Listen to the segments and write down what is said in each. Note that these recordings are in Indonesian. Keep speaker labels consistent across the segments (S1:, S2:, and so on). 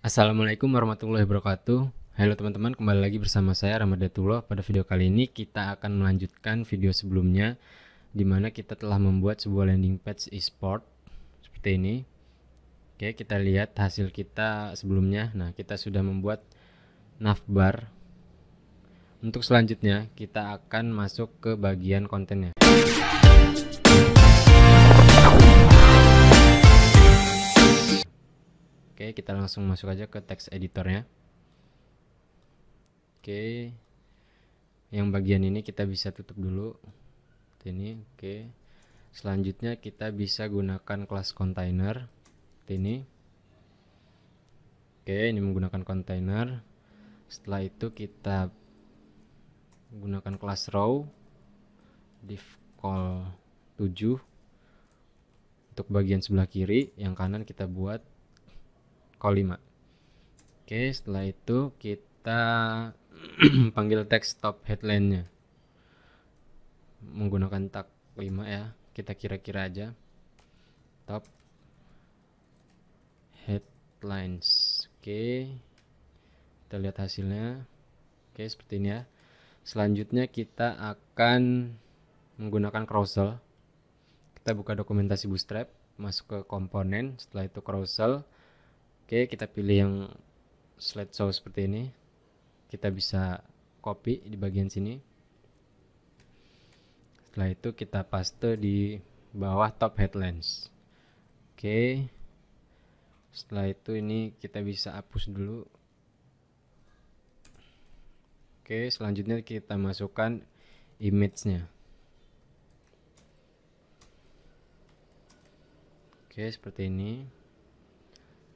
S1: Assalamualaikum warahmatullahi wabarakatuh. Halo teman-teman, kembali lagi bersama saya Ramadatullah. Pada video kali ini kita akan melanjutkan video sebelumnya di mana kita telah membuat sebuah landing page e-sport seperti ini. Oke, kita lihat hasil kita sebelumnya. Nah, kita sudah membuat navbar. Untuk selanjutnya, kita akan masuk ke bagian kontennya. Oke, kita langsung masuk aja ke text editornya. Oke, yang bagian ini kita bisa tutup dulu. Ini oke. Selanjutnya kita bisa gunakan kelas container ini. Oke, ini menggunakan container. Setelah itu kita gunakan kelas row div call 7 untuk bagian sebelah kiri, yang kanan kita buat call 5. Oke, setelah itu kita panggil text top headline-nya menggunakan tag 5 ya. Kita kira-kira aja top headlines. Oke, kita lihat hasilnya. Oke, seperti ini ya. Selanjutnya kita akan menggunakan carousel. Kita buka dokumentasi Bootstrap, masuk ke komponen, setelah itu carousel. Oke, kita pilih yang slideshow seperti ini. Kita bisa copy di bagian sini. Setelah itu kita paste di bawah top headlines. Oke, setelah itu ini kita bisa hapus dulu. Oke, selanjutnya kita masukkan image-nya. Oke, seperti ini.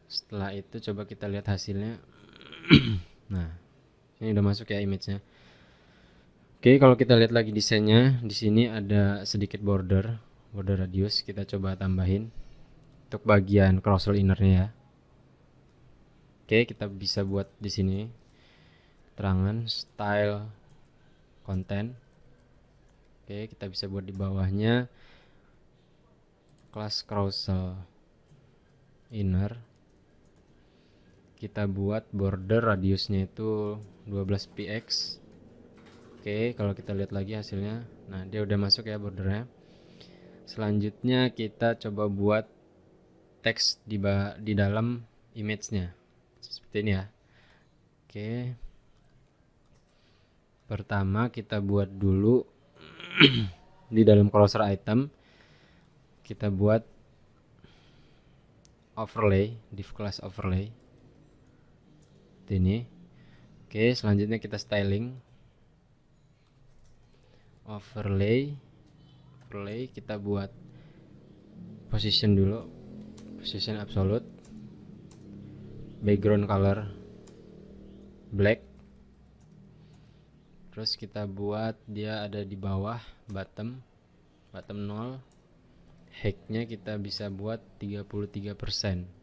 S1: Setelah itu coba kita lihat hasilnya. Nah, ini udah masuk ya image-nya. Oke, kalau kita lihat lagi desainnya, di sini ada sedikit border radius. Kita coba tambahin untuk bagian carousel innernya ya. Oke, kita bisa buat di sini keterangan style content. Oke, kita bisa buat di bawahnya kelas carousel inner. Kita buat border radiusnya itu 12 px. Oke, kalau kita lihat lagi hasilnya, nah dia udah masuk ya bordernya. Selanjutnya kita coba buat teks di dalam image-nya seperti ini ya. Oke, pertama kita buat dulu di dalam cursor item kita buat overlay, div class overlay ini. Oke, selanjutnya kita styling overlay kita buat position dulu, position absolute, background color black, terus kita buat dia ada di bawah bottom 0, height-nya kita bisa buat 33%.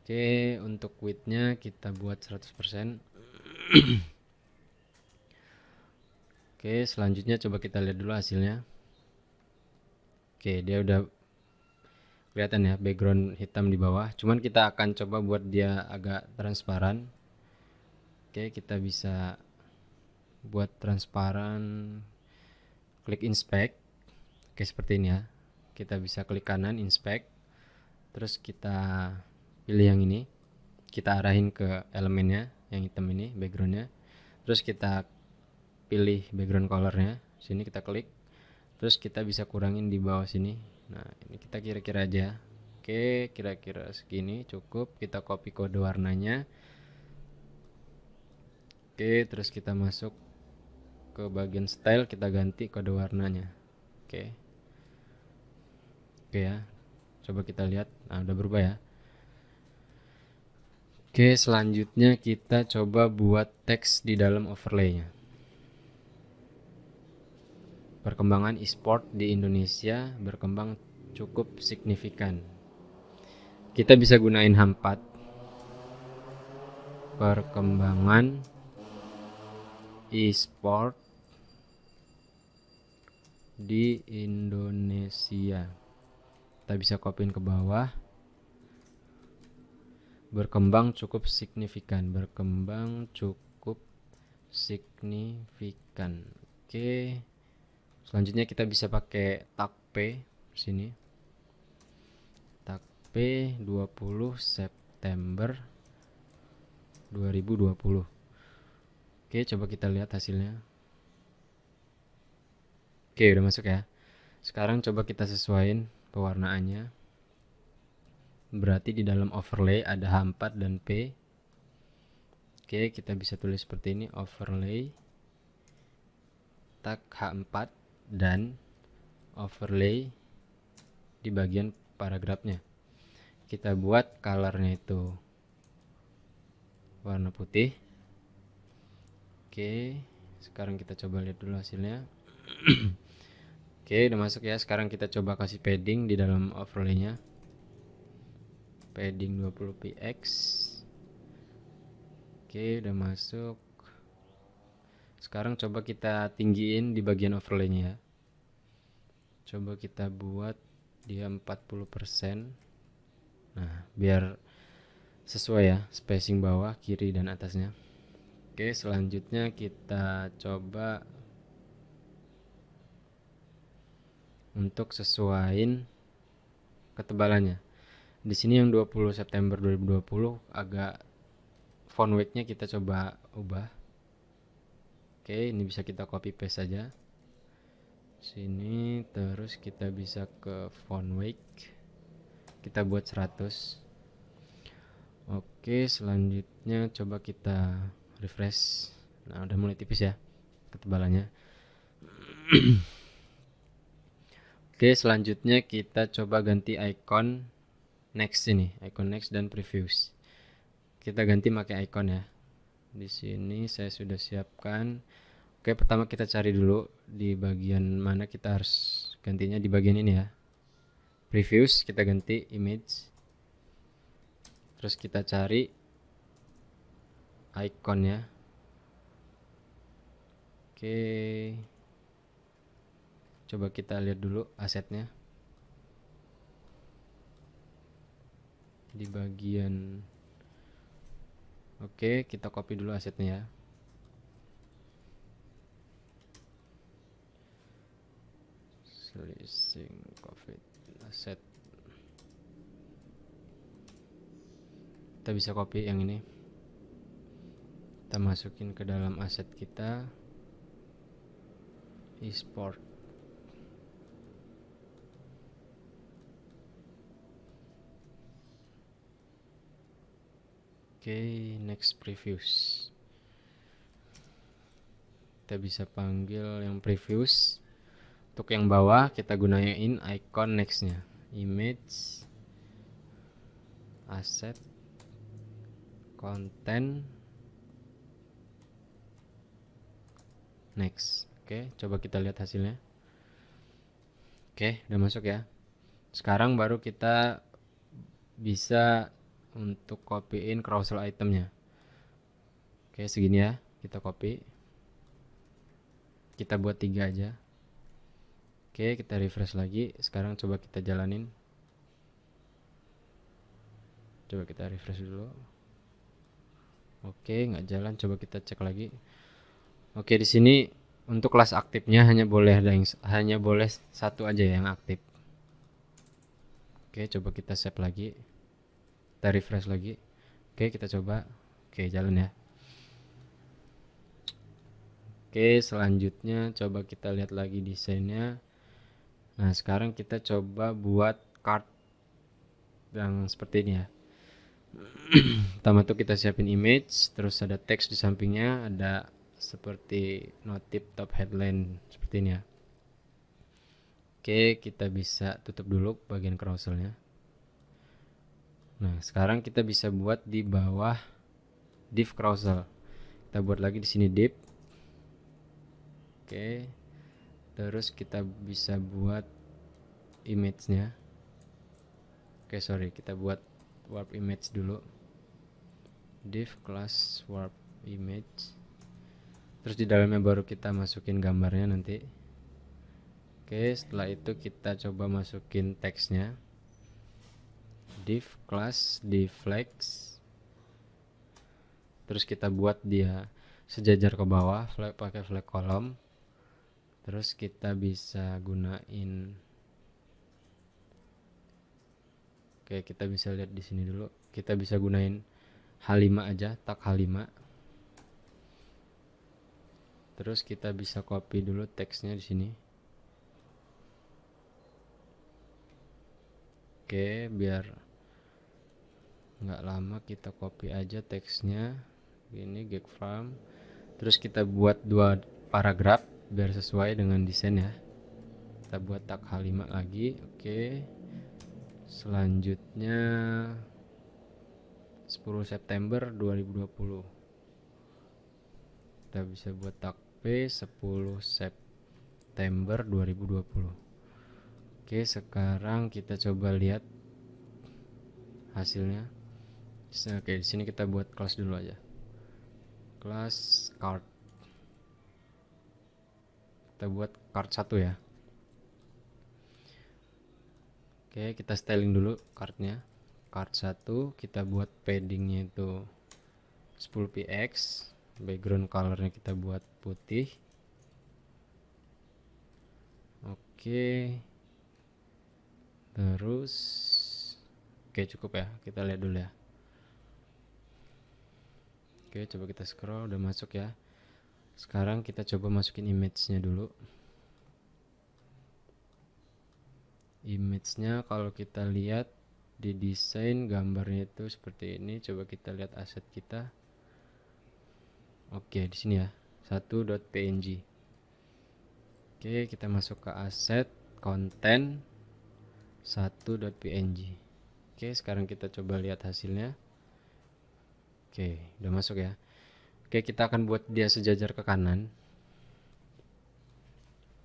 S1: Oke, untuk width-nya kita buat 100%. Oke, selanjutnya coba kita lihat dulu hasilnya. Oke, dia udah kelihatan ya background hitam di bawah. Cuman kita akan coba buat dia agak transparan. Oke, kita bisa buat transparan. Klik inspect. Oke, seperti ini ya. Kita bisa klik kanan inspect. Terus kita pilih yang ini, kita arahin ke elemennya yang hitam ini, backgroundnya. Terus kita pilih background colornya, sini kita klik. Terus kita bisa kurangin di bawah sini. Nah, ini kita kira-kira aja. Oke, kira-kira segini cukup. Kita copy kode warnanya. Oke, terus kita masuk ke bagian style, kita ganti kode warnanya. Oke, oke ya. Coba kita lihat. Nah, udah berubah ya. Oke, selanjutnya kita coba buat teks di dalam overlay-nya. Perkembangan e-sport di Indonesia berkembang cukup signifikan. Kita bisa gunain H4. Perkembangan e-sport di Indonesia. Kita bisa copyin ke bawah. berkembang cukup signifikan, berkembang cukup signifikan. Oke, selanjutnya kita bisa pakai tag P sini, tag P 20 September 2020. Oke, coba kita lihat hasilnya. Oke, udah masuk ya. Sekarang coba kita sesuaiin pewarnaannya. Berarti di dalam overlay ada H4 dan P. Oke, kita bisa tulis seperti ini, overlay tag H4 dan overlay di bagian paragrafnya. Kita buat colornya itu warna putih. Oke, sekarang kita coba lihat dulu hasilnya. Oke, udah masuk ya. Sekarang kita coba kasih padding di dalam overlaynya. Padding 20 px. Oke, udah masuk. Sekarang coba kita tinggiin di bagian overlaynya ya. Coba kita buat dia 40%. Nah, biar sesuai ya, spacing bawah, kiri, dan atasnya. Oke, selanjutnya kita coba untuk sesuaiin ketebalannya. Di sini yang 20 September 2020 agak font weight-nya kita coba ubah. Oke, ini bisa kita copy paste saja. Sini terus kita bisa ke font weight. Kita buat 100. Oke, selanjutnya coba kita refresh. Nah, udah mulai tipis ya ketebalannya. Oke, selanjutnya kita coba ganti icon next ini, icon next dan previews. Kita ganti pakai icon ya. Di sini saya sudah siapkan. Oke, pertama kita cari dulu di bagian mana kita harus gantinya, di bagian ini ya. Previews, kita ganti image. Terus kita cari iconnya. Oke, coba kita lihat dulu asetnya. Di bagian, oke, kita copy dulu asetnya ya. Slicing COVID aset. Kita bisa copy yang ini. Kita masukin ke dalam aset kita, e-sport. Oke, next previews. Kita bisa panggil yang previews. Untuk yang bawah kita gunain icon nextnya, image, asset, content, next. Oke, coba kita lihat hasilnya. Oke, udah masuk ya. Sekarang baru kita bisa untuk copyin carousel itemnya. Oke, segini ya, kita copy. Kita buat 3 aja. Oke, kita refresh lagi. Sekarang coba kita jalanin. Coba kita refresh dulu. Oke, nggak jalan. Coba kita cek lagi. Oke, di sini untuk kelas aktifnya hanya boleh satu aja yang aktif. Oke, coba kita save lagi. Kita refresh lagi. Oke, kita coba. Oke, jalan ya. Oke, selanjutnya coba kita lihat lagi desainnya. Nah, sekarang kita coba buat card yang seperti ini ya. Pertama tuh kita siapin image, terus ada teks di sampingnya, ada seperti notif top headline seperti ini ya. Oke, kita bisa tutup dulu bagian carouselnya. Nah, sekarang kita bisa buat di bawah div carousel. Kita buat lagi di sini div. Oke. Terus kita bisa buat image-nya. Oke, sorry, kita buat warp image dulu. Div class warp image. Terus di dalamnya baru kita masukin gambarnya nanti. Oke, setelah itu kita coba masukin teksnya. Div class div flex terus kita buat dia sejajar ke bawah pakai flag column. Terus kita bisa gunain, oke, kita bisa lihat di sini dulu. Kita bisa gunain H5 aja, tag H5. Terus kita bisa copy dulu teksnya di sini. Oke, biar nggak lama kita copy aja teksnya. Ini get from. Terus kita buat 2 paragraf biar sesuai dengan desain ya. Kita buat tag H5 lagi. Oke. Selanjutnya 10 September 2020. Kita bisa buat tag P 10 September 2020. Oke, sekarang kita coba lihat hasilnya. Oke, di sini kita buat kelas dulu aja. Kelas card. Kita buat card 1 ya. Oke, kita styling dulu cardnya. Card 1 kita buat paddingnya itu 10 px. Background colornya kita buat putih. Oke. Terus oke, cukup ya. Kita lihat dulu ya. Oke, coba kita scroll, udah masuk ya. Sekarang kita coba masukin image-nya dulu. Image-nya kalau kita lihat di desain gambarnya itu seperti ini. Coba kita lihat aset kita. Oke, di sini ya, 1.png. Oke, kita masuk ke aset konten 1.png. Oke, sekarang kita coba lihat hasilnya. Oke, udah masuk ya. Oke, kita akan buat dia sejajar ke kanan.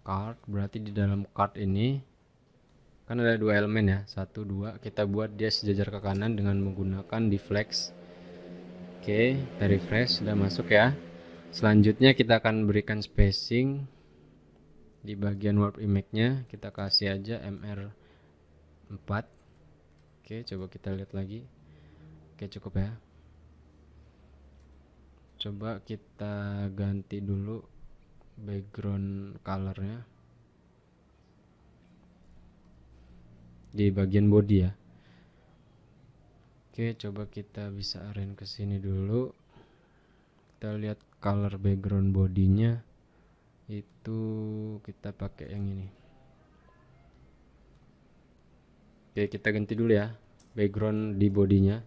S1: Card, berarti di dalam card ini kan ada 2 elemen ya, 1, 2. Kita buat dia sejajar ke kanan dengan menggunakan deflex. Oke, kita refresh, sudah masuk ya. Selanjutnya kita akan berikan spacing di bagian warp image-nya. Kita kasih aja MR4. Oke, coba kita lihat lagi. Oke, cukup ya. Coba kita ganti dulu background colornya di bagian body ya. Oke, coba kita bisa arrange ke sini dulu. Kita lihat color background bodinya itu kita pakai yang ini. Oke, kita ganti dulu ya background di bodinya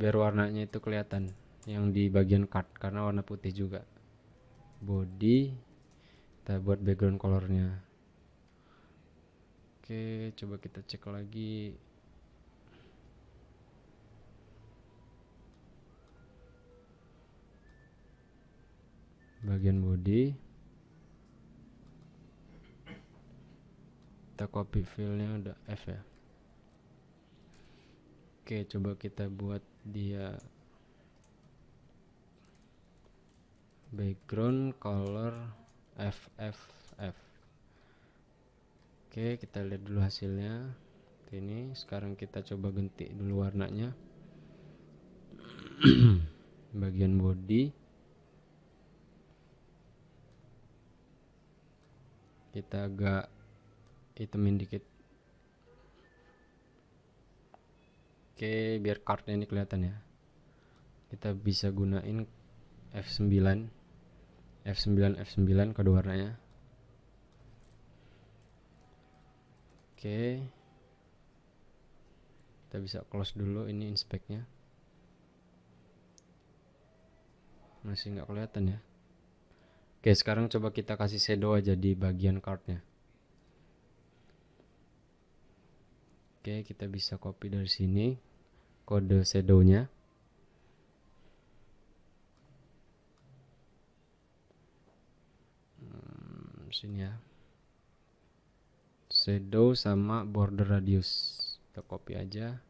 S1: biar warnanya itu kelihatan yang di bagian card karena warna putih juga. Body kita buat background colornya. Oke, coba kita cek lagi. Bagian body kita copy filenya udah F ya. Oke, coba kita buat dia background color FFF. Oke, kita lihat dulu hasilnya. Ini sekarang kita coba ganti dulu warnanya. Bagian body kita agak hitamin dikit. Oke, biar cardnya ini kelihatan ya. Kita bisa gunain F9 kode warnanya. Oke, kita bisa close dulu ini inspectnya. Masih nggak kelihatan ya. Oke, sekarang coba kita kasih shadow aja di bagian cardnya. Oke, kita bisa copy dari sini kode shadownya. Sini ya, shadow sama border radius kita copy aja,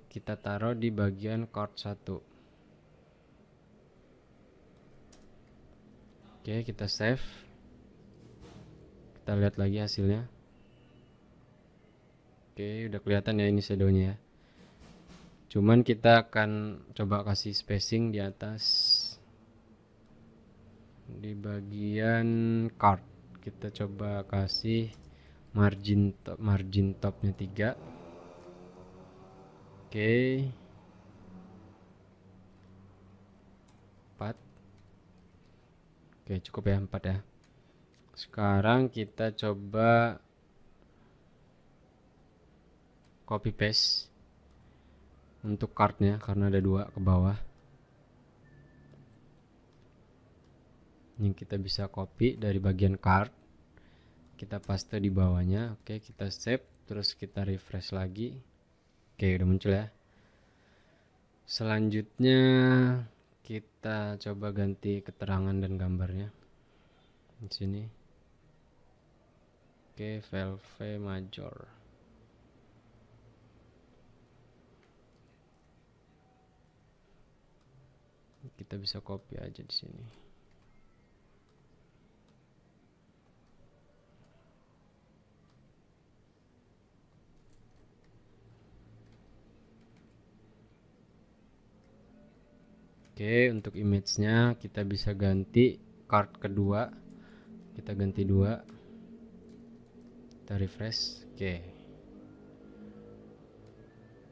S1: kita taruh di bagian card 1. Oke, kita save, kita lihat lagi hasilnya. Oke, udah kelihatan ya ini shadownya ya. Cuman kita akan coba kasih spacing di atas, di bagian card kita coba kasih margin topnya 3. Oke, 4. Oke, cukup ya 4 ya. Sekarang kita coba copy paste untuk cardnya karena ada 2 ke bawah. Ini kita bisa copy dari bagian card, kita paste di bawahnya. Oke, kita save, terus kita refresh lagi. Oke, udah muncul ya. Selanjutnya kita coba ganti keterangan dan gambarnya di sini. Oke, VLV major. Kita bisa copy aja di sini. Oke, untuk image-nya kita bisa ganti card kedua. Kita ganti 2. Kita refresh. Oke.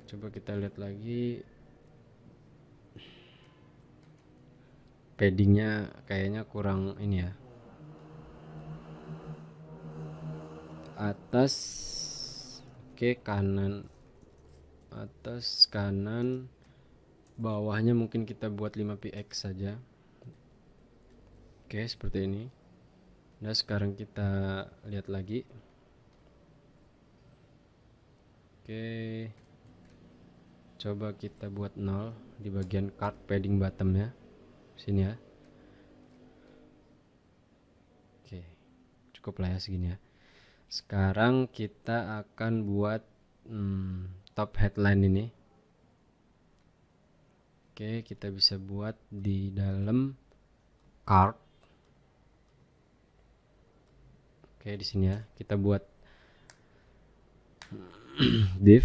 S1: Coba kita lihat lagi. Paddingnya kayaknya kurang ini ya. Atas. Oke, kanan. Atas, kanan. Bawahnya mungkin kita buat 5px saja. Oke, seperti ini. Nah, sekarang kita lihat lagi. Oke, coba kita buat 0 di bagian card padding bottomnya sini ya. Oke, cukup lah ya segini ya. Sekarang kita akan buat top headline ini. Oke, kita bisa buat di dalam card. Oke, di sini ya. Kita buat div,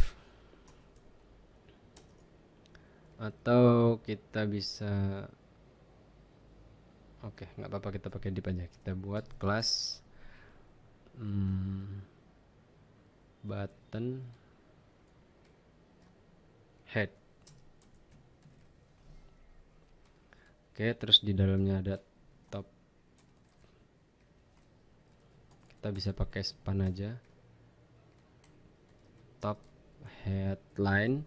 S1: atau kita bisa, oke, nggak apa-apa, kita pakai div aja. Kita buat kelas button head. Oke, terus di dalamnya ada top. Kita bisa pakai span aja. Top headline.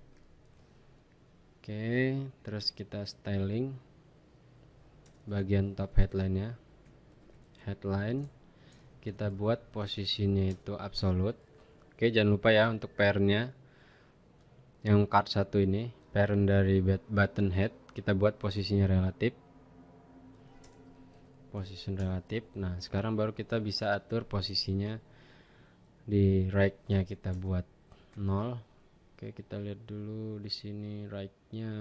S1: Oke, terus kita styling bagian top headline-nya. Headline kita buat posisinya itu absolute. Oke, jangan lupa ya untuk parent-nya yang card 1 ini, parent dari button head, kita buat posisinya relatif. Position relatif. Nah, sekarang baru kita bisa atur posisinya di right-nya, kita buat 0. Oke, kita lihat dulu di sini right-nya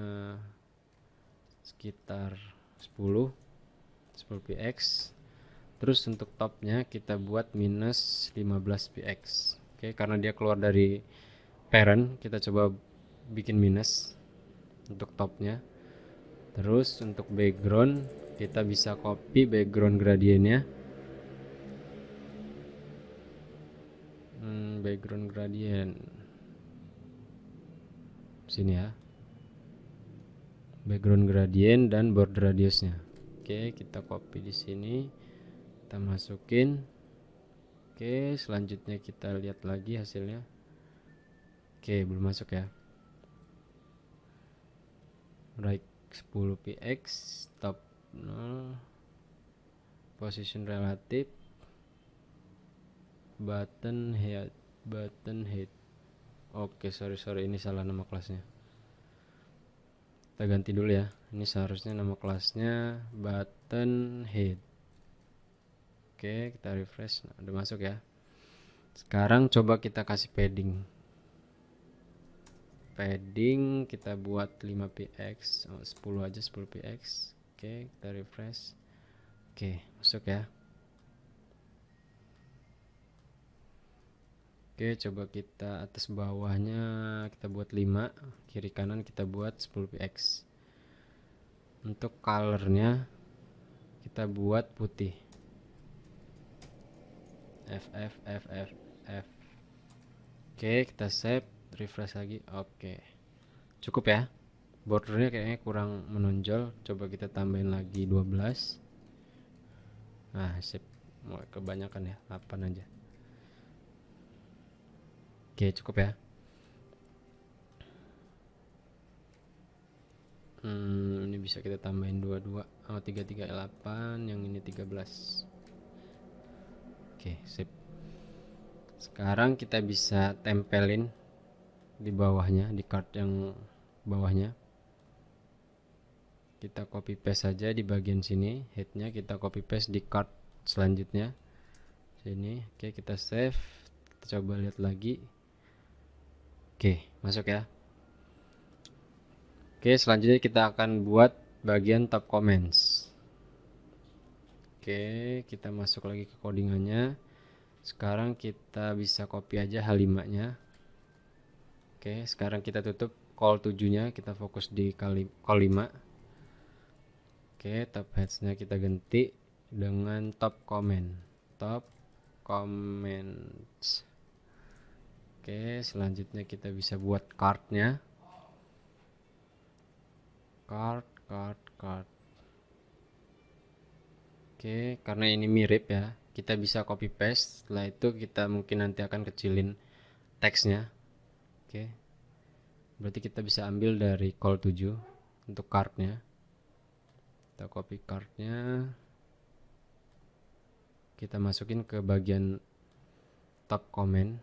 S1: sekitar 10 px. Terus untuk topnya kita buat minus 15 px. Oke, karena dia keluar dari parent, kita coba bikin minus untuk topnya. Terus untuk background kita bisa copy background gradiennya. Background gradient sini ya, background gradient dan border radiusnya. Oke, kita copy di sini, kita masukin. Oke, selanjutnya kita lihat lagi hasilnya. Oke, belum masuk ya. Right 10 px, top 0, position relatif, button head. Oke, sorry, ini salah nama kelasnya. Kita ganti dulu ya. Ini seharusnya nama kelasnya button head. Oke, kita refresh. Nah, udah masuk ya. Sekarang coba kita kasih padding. Padding kita buat 5px, 10 aja, 10px. Oke, kita refresh. Oke, masuk ya. Oke, coba kita atas bawahnya kita buat 5, kiri kanan kita buat 10 px. Untuk colornya kita buat putih. F. Oke, kita save, refresh lagi. Oke, cukup ya. Bordernya kayaknya kurang menonjol, coba kita tambahin lagi 12. Nah, sip. Mulai kebanyakan ya, 8 aja. Oke, cukup ya. Ini bisa kita tambahin 22. Oh, 33 8, yang ini 13. Oke, sip. Sekarang kita bisa tempelin di bawahnya, di card yang bawahnya. Kita copy paste saja di bagian sini, headnya kita copy paste di card selanjutnya sini. Oke, kita save, kita coba lihat lagi. Oke, masuk ya. Oke, selanjutnya kita akan buat bagian top comments. Oke, kita masuk lagi ke codingannya. Sekarang kita bisa copy aja H5 nya. Oke, sekarang kita tutup call 7 nya, kita fokus di call 5. Oke, top heads nya kita ganti dengan top comment. Top comments. Oke, selanjutnya kita bisa buat cardnya. Card. Oke, karena ini mirip ya, kita bisa copy paste. Setelah itu kita mungkin nanti akan kecilin teksnya. Oke, berarti kita bisa ambil dari call 7 untuk cardnya. Kita copy cardnya, kita masukin ke bagian top comment.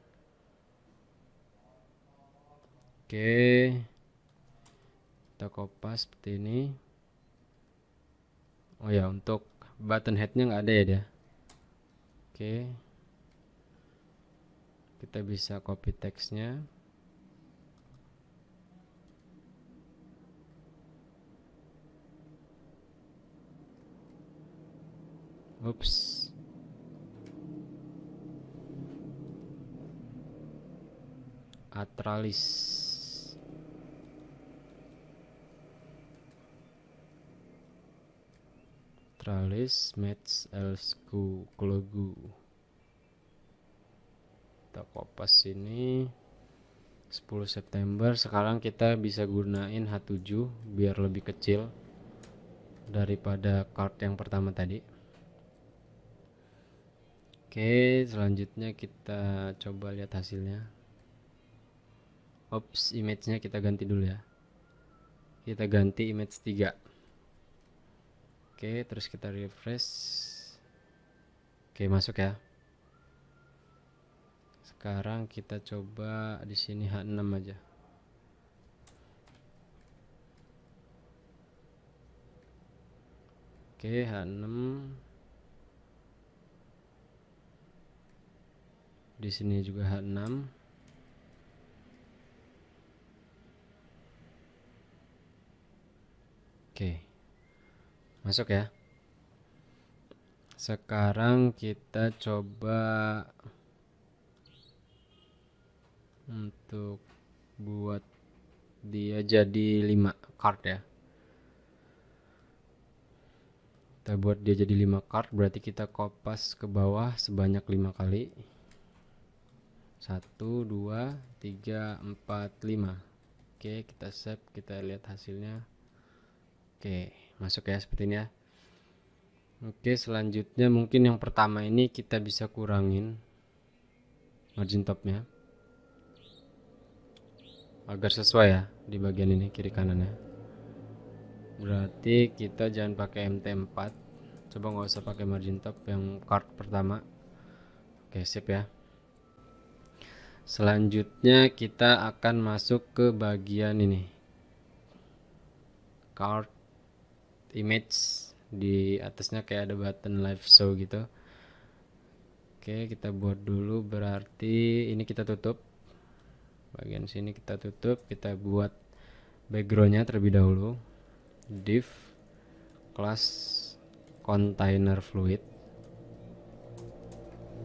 S1: Oke, kita kopas seperti ini. Oh ya, untuk button headnya nggak ada ya dia. Oke, kita bisa copy teksnya. Oops. Atralis. Atralis match else logo. Kita kopas ini 10 September. Sekarang kita bisa gunain H7 biar lebih kecil daripada card yang pertama tadi. Oke, selanjutnya kita coba lihat hasilnya. Ops, image-nya kita ganti dulu ya. Kita ganti image 3. Oke, terus kita refresh. Oke, masuk ya. Sekarang kita coba di sini H6 aja. Oke, H6. Di sini juga H6. Oke, masuk ya. Sekarang kita coba untuk buat dia jadi 5 card ya. Kita buat dia jadi 5 card, berarti kita kopas ke bawah sebanyak 5 kali. 1, 2, 3, 4, 5. Oke, kita save, kita lihat hasilnya. Oke, masuk ya seperti ini ya. Oke, selanjutnya mungkin yang pertama ini kita bisa kurangin margin topnya agar sesuai ya di bagian ini kiri kanannya. Berarti kita jangan pakai MT4, coba nggak usah pakai margin top yang card pertama. Oke, sip ya. Selanjutnya kita akan masuk ke bagian ini, card image. Di atasnya kayak ada button live show gitu. Oke, kita buat dulu, berarti ini kita tutup bagian sini, kita tutup. Kita buat backgroundnya terlebih dahulu, div class container fluid.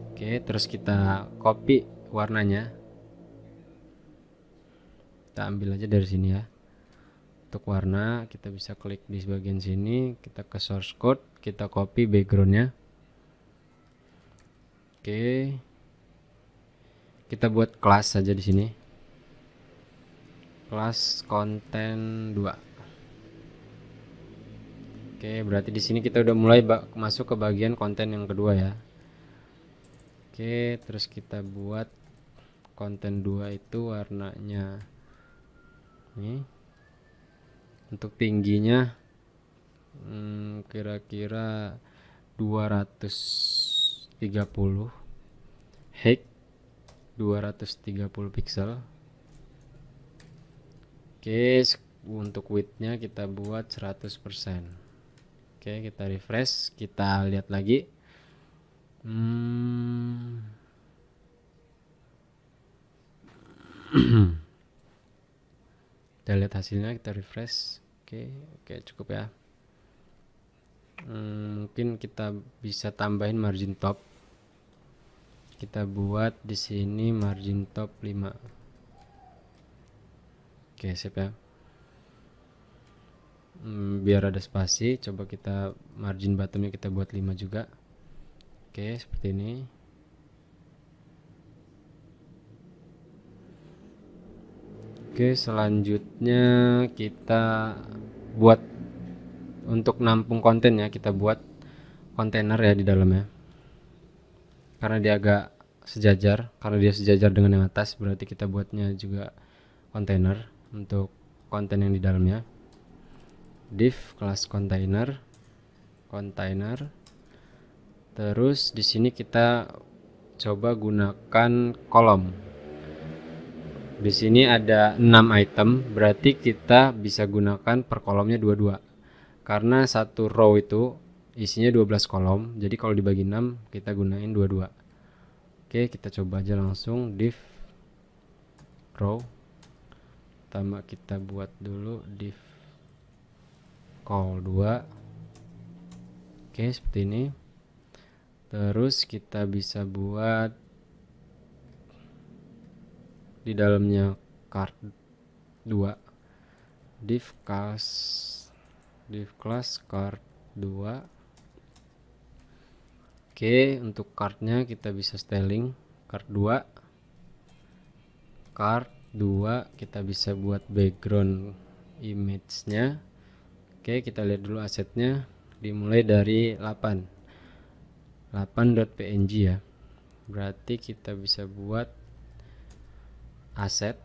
S1: Oke, terus kita copy warnanya. Kita ambil aja dari sini ya. Untuk warna kita bisa klik di bagian sini, kita ke source code, kita copy backgroundnya. Oke, kita buat kelas saja di sini, kelas konten 2. Oke, berarti di sini kita udah mulai masuk ke bagian konten yang kedua ya. Oke, terus kita buat konten 2 itu warnanya nih. Untuk tingginya kira-kira 230, height 230 pixel. Oke, untuk widthnya kita buat 100%. Oke, kita refresh, kita lihat lagi. Kita lihat hasilnya, kita refresh. Oke, cukup ya. Mungkin kita bisa tambahin margin top. Kita buat di sini margin top 5. Oke, sip ya. Biar ada spasi, coba kita margin bottomnya kita buat 5 juga. Oke, seperti ini. Oke, selanjutnya kita buat untuk nampung konten ya, kita buat kontainer ya di dalamnya. Karena dia agak sejajar, karena dia sejajar dengan yang atas, berarti kita buatnya juga kontainer untuk konten yang di dalamnya. Div kelas container. Terus di sini kita coba gunakan kolom. Di sini ada 6 item, berarti kita bisa gunakan per kolomnya 22. Karena satu row itu isinya 12 kolom, jadi kalau dibagi 6 kita gunain 22. Oke, kita coba aja langsung div row. Pertama kita buat dulu div call 2. Oke, seperti ini. Terus kita bisa buat di dalamnya card 2, div class card 2. Oke, untuk cardnya kita bisa styling card 2. Kita bisa buat background image-nya. Oke, kita lihat dulu asetnya, dimulai dari 8.png ya. Berarti kita bisa buat aset.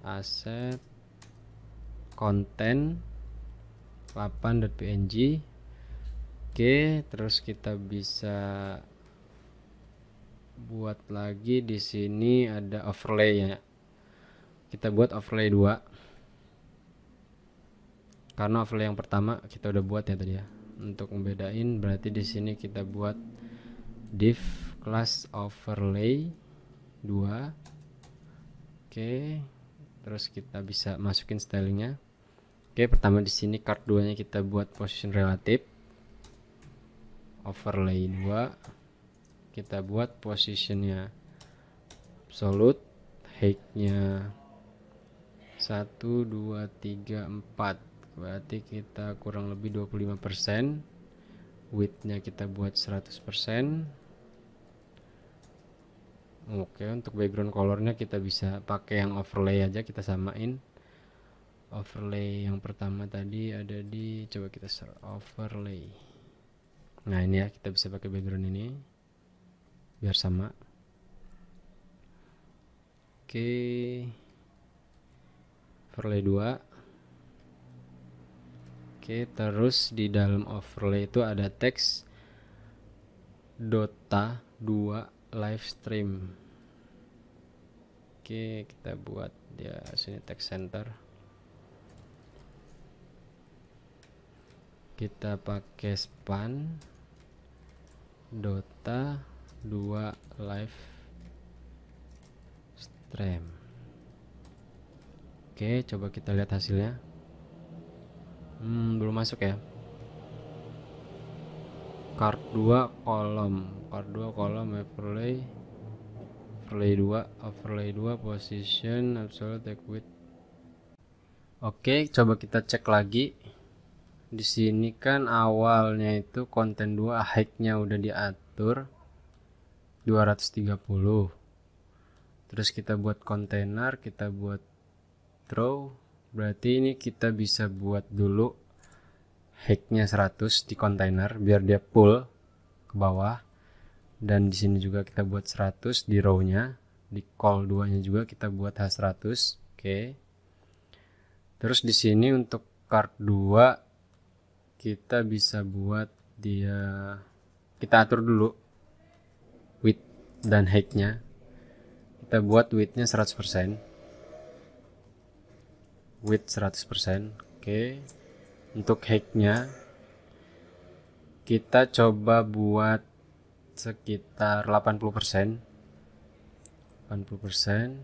S1: Aset konten 8.png. Oke, terus kita bisa buat lagi di sini ada overlay ya. Kita buat overlay 2. Karena overlay yang pertama kita udah buat ya tadi ya. Untuk membedain berarti di sini kita buat div class overlay 2. Oke, terus kita bisa masukin stylingnya. Oke, pertama di sini card 2 nya kita buat position relative. Overlay 2 kita buat positionnya absolute, height-nya 1, 2, 3, 4, berarti kita kurang lebih 25%. Width-nya kita buat 100%. Oke, untuk background colornya kita bisa pakai yang overlay aja, kita samain. Overlay yang pertama tadi ada di, coba kita search overlay. Nah ini ya, kita bisa pakai background ini biar sama. Oke, overlay 2. Oke, terus di dalam overlay itu ada teks Dota 2 live stream. Oke, kita buat dia sini text center. Kita pakai span Dota 2 live stream. Oke, coba kita lihat hasilnya. Belum masuk ya. Card 2 kolom overlay. overlay 2 position absolute take width. Oke, coba kita cek lagi. Di sini kan awalnya itu konten 2 height-nya udah diatur 230. Terus kita buat kontainer, kita buat throw. Berarti ini kita bisa buat dulu height-nya 100 di kontainer biar dia pull ke bawah. Dan di sini juga kita buat 100 di row-nya. Di call 2-nya juga kita buat H100. Oke. Terus di sini untuk card 2 kita bisa buat dia, kita atur dulu width dan height-nya. Kita buat width-nya 100%. Width 100%. Oke. Untuk height-nya kita coba buat sekitar 80%. 80%.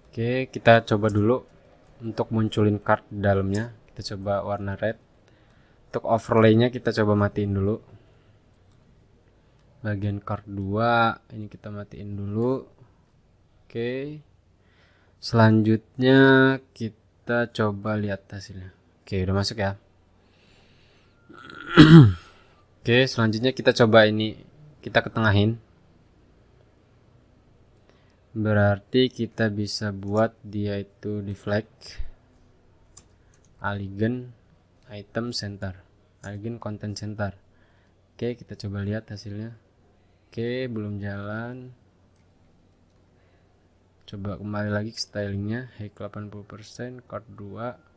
S1: Oke, kita coba dulu untuk munculin card di dalamnya. Kita coba warna red. Untuk overlay-nya kita coba matiin dulu. Bagian card 2 ini kita matiin dulu. Oke. Selanjutnya kita coba lihat hasilnya. Oke, udah masuk ya. Oke, selanjutnya kita coba ini, kita ketengahin. Berarti kita bisa buat dia itu deflect, alignment, item center, alignment content center. Oke, kita coba lihat hasilnya. Oke, belum jalan. Coba kembali lagi ke stylingnya, height 80%, card 2.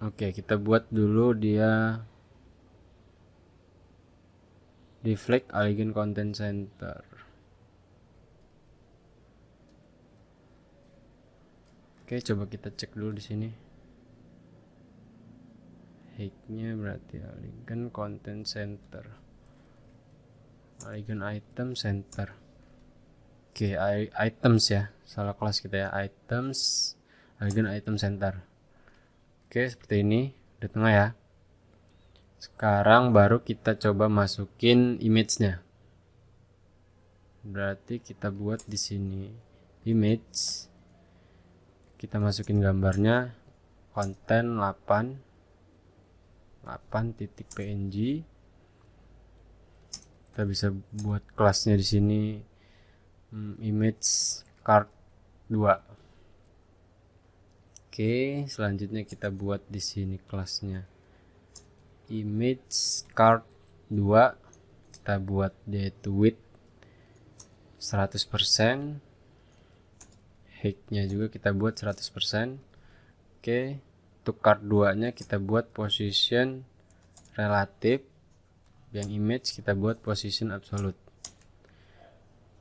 S1: Oke, kita buat dulu dia deflect, alignment content center. Oke, coba kita cek dulu di sini. Height-nya berarti alignment content center, alignment item center. Oke, items ya, salah kelas kita ya, items, alignment item center. Oke, seperti ini, udah tengah ya. Sekarang baru kita coba masukin image-nya. Berarti kita buat di sini image. Kita masukin gambarnya, konten 8.png. Kita bisa buat kelasnya di sini image card 2. Oke, selanjutnya kita buat di sini kelasnya image card 2. Kita buat dia itu width 100%, height-nya juga kita buat 100%. Oke, untuk card 2 nya kita buat position relatif, yang image kita buat position absolute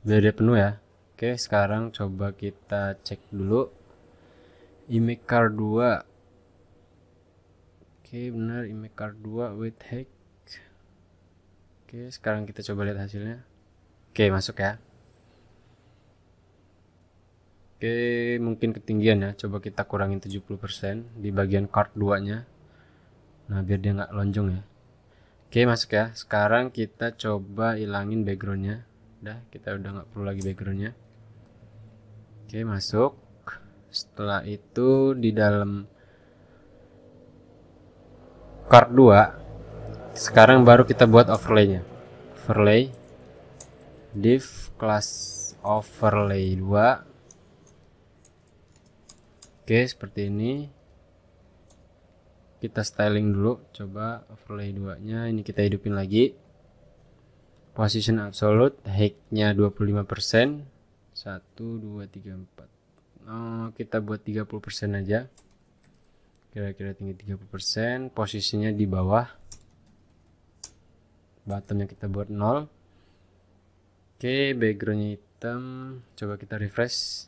S1: biar dia penuh ya. Oke, sekarang coba kita cek dulu image card 2. Oke, benar, image card 2 with height. Oke, sekarang kita coba lihat hasilnya. Oke, masuk ya. Oke, mungkin ketinggian ya, coba kita kurangin 70% di bagian card 2 nya. Nah, biar dia nggak lonjong ya. Oke, masuk ya. Sekarang kita coba ilangin backgroundnya. Kita udah nggak perlu lagi backgroundnya. Oke, masuk. Setelah itu di dalam card 2, sekarang baru kita buat overlay-nya. Overlay div class overlay 2. Oke, seperti ini. Kita styling dulu, coba overlay 2 nya ini kita hidupin lagi. Position absolute, height-nya 25%. 1 2 3 4. Kita buat 30% aja, kira-kira tinggi 30%. Posisinya di bawah, bottomnya kita buat 0. Oke, backgroundnya hitam, coba kita refresh.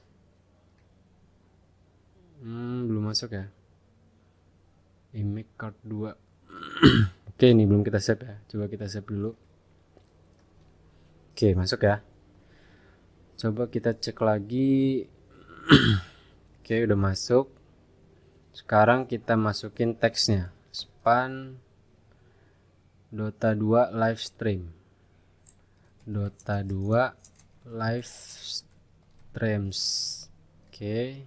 S1: Belum masuk ya image card 2. Oke, ini belum kita save ya, coba kita save dulu. Oke, masuk ya. Coba kita cek lagi. Oke, udah masuk. Sekarang kita masukin teksnya, span Dota 2 live stream. Dota 2 live streams. Oke,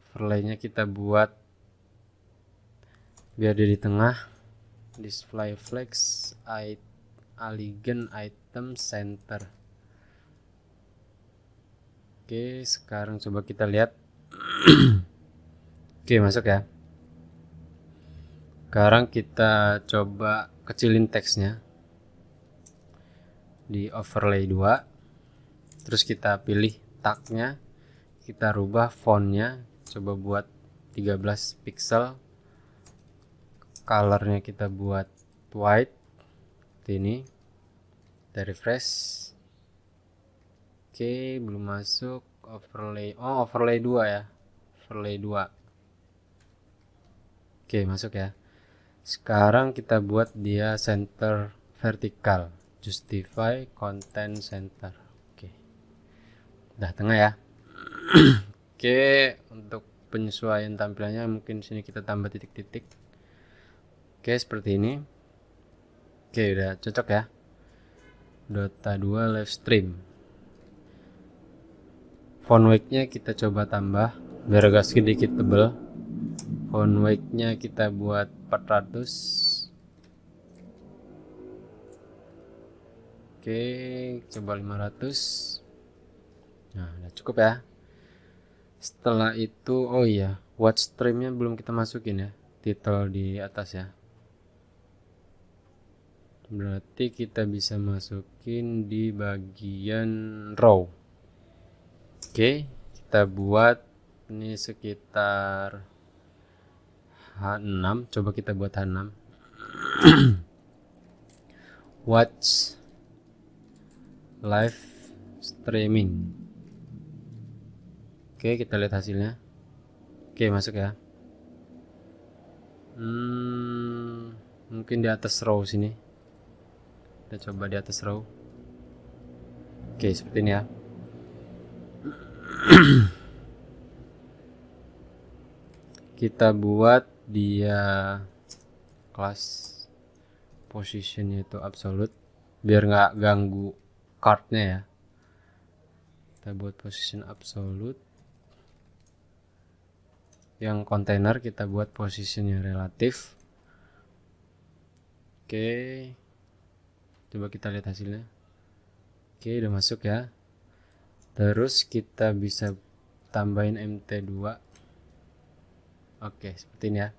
S1: overlay-nya kita buat biar dia di tengah. Display flex aligned item center. Oke, sekarang coba kita lihat. Oke, masuk ya. Sekarang kita coba kecilin teksnya di overlay 2. Terus kita pilih tagnya, kita rubah fontnya, coba buat 13 pixel. Colornya kita buat white ini. Kita refresh. Oke, belum masuk overlay. Oh, overlay 2 ya. Overlay 2. Oke, masuk ya. Sekarang kita buat dia center vertikal. Justify content center. Oke. Udah tengah ya. Oke, untuk penyesuaian tampilannya mungkin sini kita tambah titik-titik. Oke, seperti ini. Oke, udah cocok ya. Dota 2 live stream. Font weight-nya kita coba tambah biar agak sedikit tebel. Font weight-nya kita buat 400. Oke, coba 500. Nah, udah cukup ya. Setelah itu, oh iya, watch stream-nya belum kita masukin ya, title di atas ya. Berarti kita bisa masukin di bagian row. Oke, kita buat ini sekitar H6. Coba kita buat H6. Watch live streaming. Oke, kita lihat hasilnya. Oke, masuk ya. Mungkin di atas row sini. Kita coba di atas row. Oke, seperti ini ya. Kita buat dia kelas positionnya itu absolute biar nggak ganggu cardnya ya. Kita buat position absolute. Yang kontainer kita buat positionnya relatif. Oke, coba kita lihat hasilnya. Oke, udah masuk ya. Terus kita bisa tambahin MT2. Oke, seperti ini ya.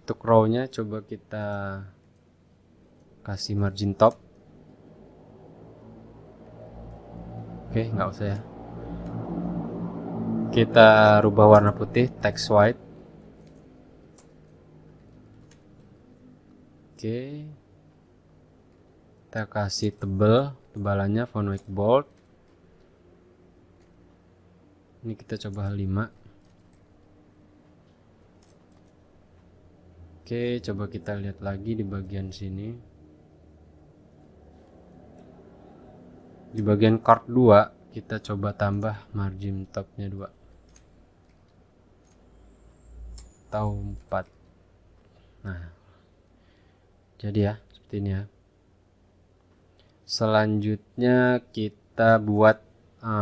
S1: Untuk row-nya coba kita kasih margin top. Oke, nggak usah ya. Kita rubah warna putih, text white. Oke, kita kasih tebalannya font weight bold. Ini kita coba H5. Oke, coba kita lihat lagi di bagian sini. Di bagian card 2 kita coba tambah margin topnya 2 atau 4. Nah, jadi ya seperti ini ya. Selanjutnya kita buat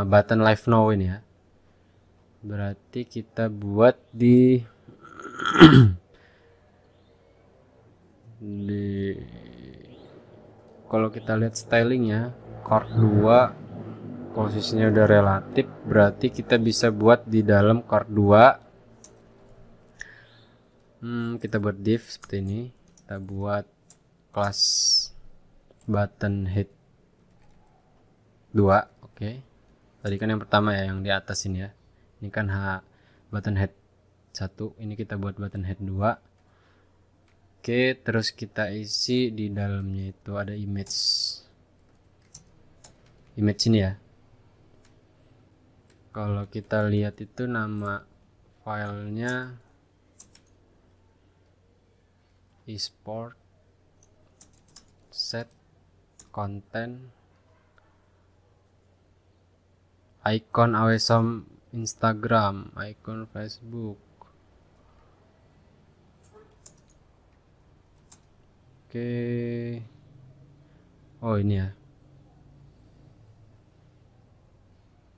S1: button live now ini ya. Berarti kita buat di kalau kita lihat stylingnya card 2 posisinya udah relatif, berarti kita bisa buat di dalam card 2. Kita buat div seperti ini. Kita buat kelas button head 2. Oke. Tadi kan yang pertama ya, yang di atas ini ya. Ini kan button head 1. Ini kita buat button head 2. Oke, terus kita isi di dalamnya itu ada image ini ya. Kalau kita lihat itu nama filenya esport set content icon awesome Instagram, icon Facebook. Oke. Oh ini ya,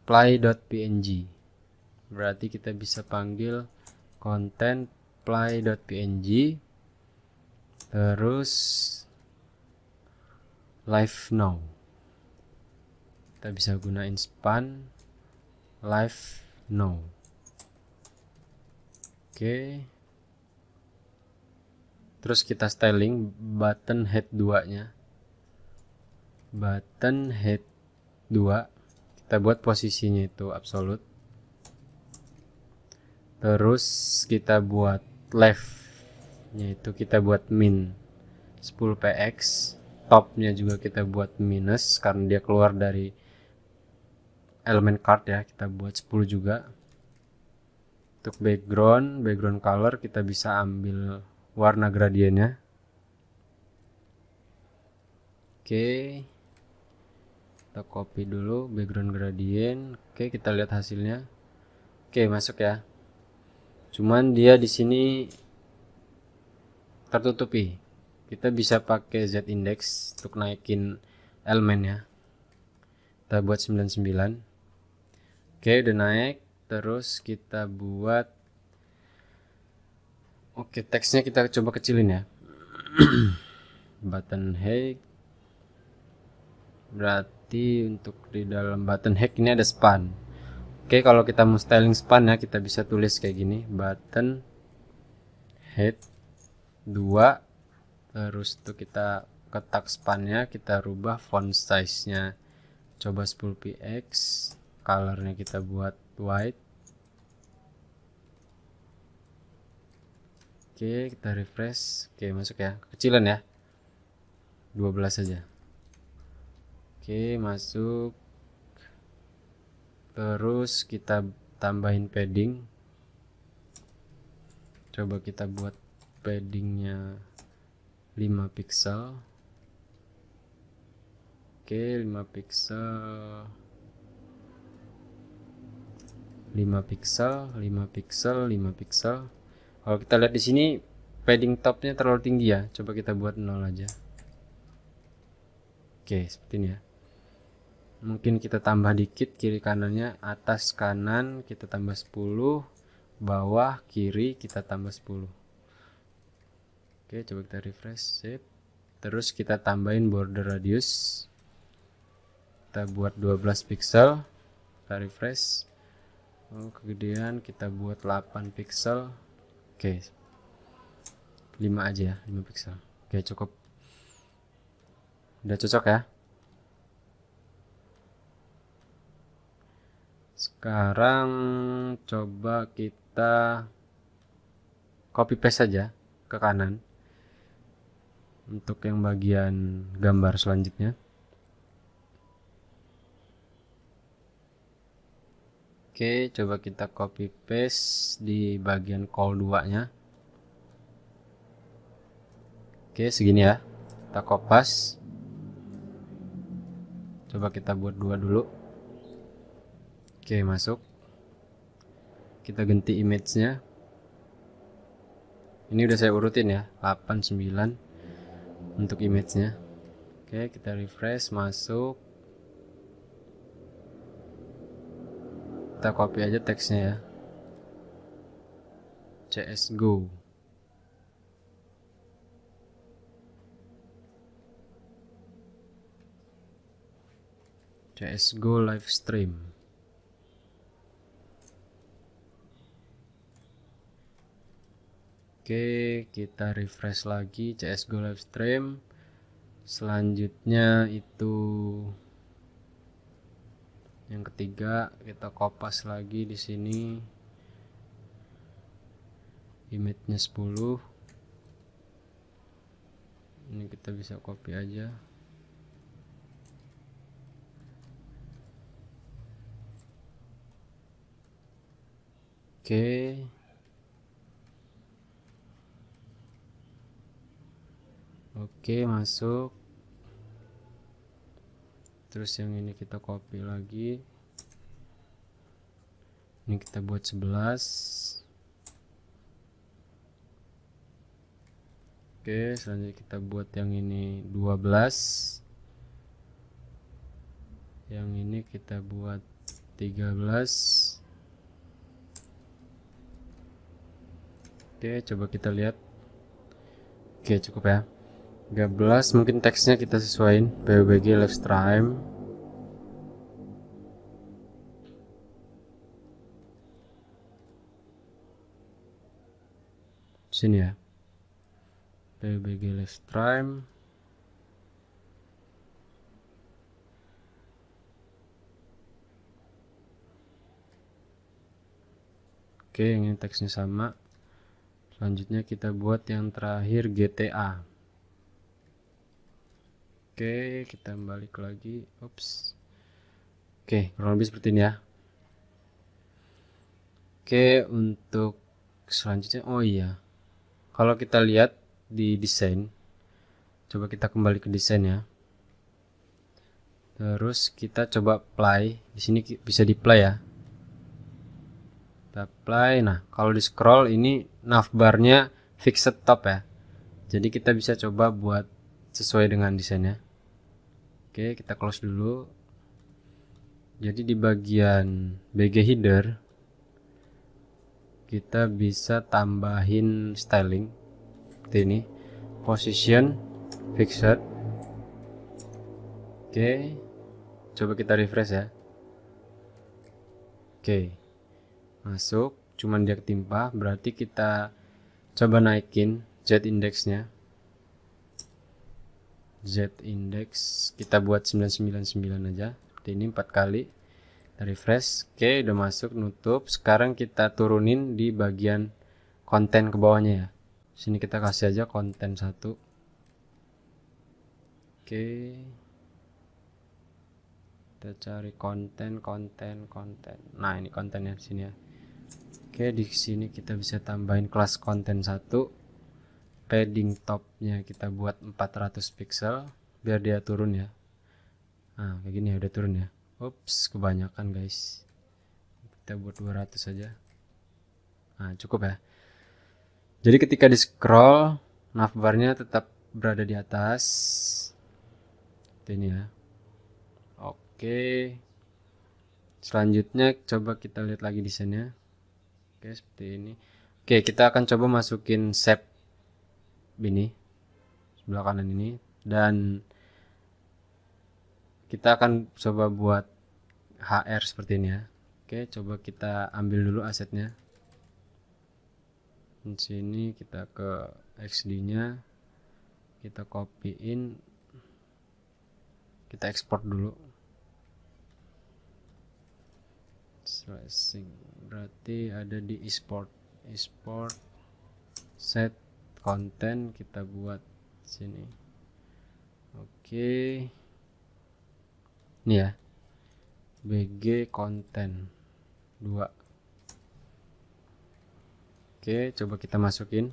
S1: play.png. Berarti kita bisa panggil content play.png, terus live now. Kita bisa gunain span live now. Oke. Terus kita styling button head 2 nya. Button head 2 kita buat posisinya itu absolute. Terus kita buat left nya itu kita buat min 10px. Topnya juga kita buat minus karena dia keluar dari elemen card ya, kita buat 10 juga. Untuk background color kita bisa ambil warna gradiennya. Oke, kita copy dulu background gradient. Oke, kita lihat hasilnya. Oke, masuk ya. Cuman dia di sini tertutupi. Kita bisa pakai Z index untuk naikin elemennya. Kita buat 99. Oke, udah naik. Terus kita buat, oke, teksnya kita coba kecilin ya. Button height. Berarti untuk di dalam button height ini ada span. Oke, kalau kita mau styling span ya, kita bisa tulis kayak gini, button height 2. Terus tuh kita ketak spannya, kita rubah font size nya coba 10px, colornya kita buat white. Oke, kita refresh. Oke, masuk ya, kecilan ya, 12 saja. Oke, masuk. Terus kita tambahin padding, coba kita buat paddingnya 5 pixel. Oke, 5 pixel, 5 pixel, 5 pixel, 5 pixel. Kalau kita lihat di sini padding topnya terlalu tinggi ya, coba kita buat 0 aja. Oke, seperti ini ya. Mungkin kita tambah dikit kiri kanannya, atas kanan kita tambah 10, bawah kiri kita tambah 10. Oke, coba kita refresh, save. Terus kita tambahin border radius, kita buat 12 pixel, kita refresh. Kegedean kita buat 8 pixel. Oke, 5 aja ya, 5 pixel. Oke, cukup. Udah cocok ya. Sekarang coba kita copy paste saja ke kanan untuk yang bagian gambar selanjutnya. Oke, coba kita copy paste di bagian call 2 nya. Oke, segini ya, kita kopas. Coba kita buat 2 dulu. Oke, masuk. Kita ganti image-nya. Ini udah saya urutin ya, 8, 9 untuk image-nya. Oke, kita refresh, masuk. Kita copy aja teksnya ya. CSGO. CSGO live stream. Oke, kita refresh lagi CSGO live stream. Selanjutnya itu yang ketiga, kita kopas lagi di sini. Image-nya 10. Ini kita bisa copy aja. Oke. Oke, masuk. Terus yang ini kita copy lagi. Ini kita buat 11. Oke, selanjutnya kita buat yang ini 12. Yang ini kita buat 13. Oke, coba kita lihat. Oke, cukup ya. 13, mungkin teksnya kita sesuaiin. PUBG live stream. Sini ya. PUBG live stream. Oke, yang ini teksnya sama. Selanjutnya kita buat yang terakhir GTA. Oke, kita balik lagi. Ups. Oke, kurang lebih seperti ini ya. Oke, untuk selanjutnya, oh iya, kalau kita lihat di desain, coba kita kembali ke desain ya. Terus kita coba play. Di sini bisa di play ya. Kita play. Nah, kalau di scroll ini navbarnya fixed top ya. Jadi kita bisa coba buat sesuai dengan desainnya. Oke, kita close dulu. Jadi di bagian BG header kita bisa tambahin styling seperti ini. Position fixed. Oke, coba kita refresh ya. Oke, masuk, cuman dia ketimpa, berarti kita coba naikin Z indexnya. Z index kita buat 999 aja. Seperti ini 4 kali. Kita refresh. Oke, udah masuk, nutup. Sekarang kita turunin di bagian konten ke bawahnya ya. Sini kita kasih aja konten 1. Oke. Kita cari konten. Nah, ini kontennya di sini ya. Oke, di sini kita bisa tambahin kelas konten 1. Padding topnya kita buat 400 pixel biar dia turun ya. Nah, kayak gini ya, udah turun ya. Ups, kebanyakan guys. Kita buat 200 saja. Nah, cukup ya. Jadi ketika di scroll, navbarnya tetap berada di atas. Ini ya. Oke. Selanjutnya coba kita lihat lagi desainnya. Oke, seperti ini. Oke, kita akan coba masukin shape ini sebelah kanan ini, dan kita akan coba buat HR seperti ini ya. Oke, coba kita ambil dulu asetnya. Di sini kita ke XD-nya, kita copyin, kita ekspor dulu. Slashing berarti ada di export set konten, kita buat sini. Oke, ini ya, BG konten 2. Oke, coba kita masukin.